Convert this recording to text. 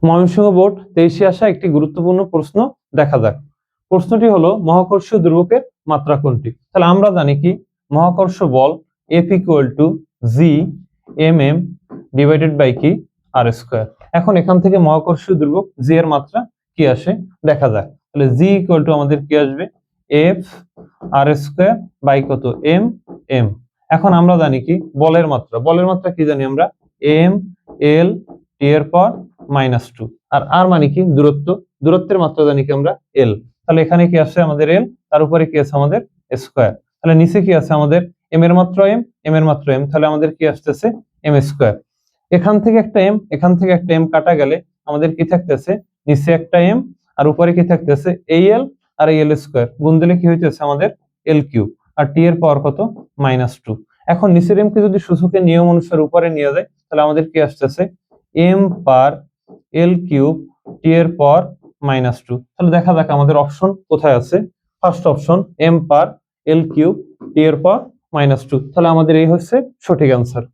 Mymensingh board 23-এ আসা একটি গুরুত্বপূর্ণ প্রশ্ন দেখা যাক। প্রশ্নটি হলো মহাকর্ষীয় দুর্বকের মাত্রা কোনটি? তাহলে আমরা জানি কি মহাকর্ষ বল F = G mm divided by কি r স্কয়ার। এখন এখান থেকে মহাকর্ষীয় দুর্বক G এর মাত্রা কি আসে দেখা যাক। তাহলে G = আমাদের কি আসবে F r স্কয়ার বাই কত m m। এখন আমরা জানি কি বলের মাত্রা কি জানি আমরা m l t এর পাওয়ার -2 আর r মানে কি দূরত্বের মাত্রা জানি কি আমরা l। তাহলে এখানে কি আছে আমাদের l, তার উপরে কি আছে আমাদের স্কয়ার। তাহলে নিচে কি আছে আমাদের m এর মাত্রা m এর মাত্রা m, তাহলে আমাদের কি আসতেছে m স্কয়ার। এখান থেকে একটা m কাটা গেলে আমাদের কি থাকতেছে নিচে একটা m আর উপরে কি থাকতেছে এই l আর এই l স্কয়ার গুণ দিলে কি হইতেছে আমাদের l কিউব আর t এর পাওয়ার কত -2। এখন নিচের m কে যদি সূচকের নিয়ম অনুসারে উপরে নিয়ে যায় তাহলে আমাদের কি আসতেছে m পার l কিউব t এর পাওয়ার -2। তাহলে দেখা যাক আমাদের অপশন কোথায় আছে। ফার্স্ট অপশন m পার l কিউব t এর পাওয়ার -2, তাহলে আমাদের এই হচ্ছে সঠিক অ্যান্সার।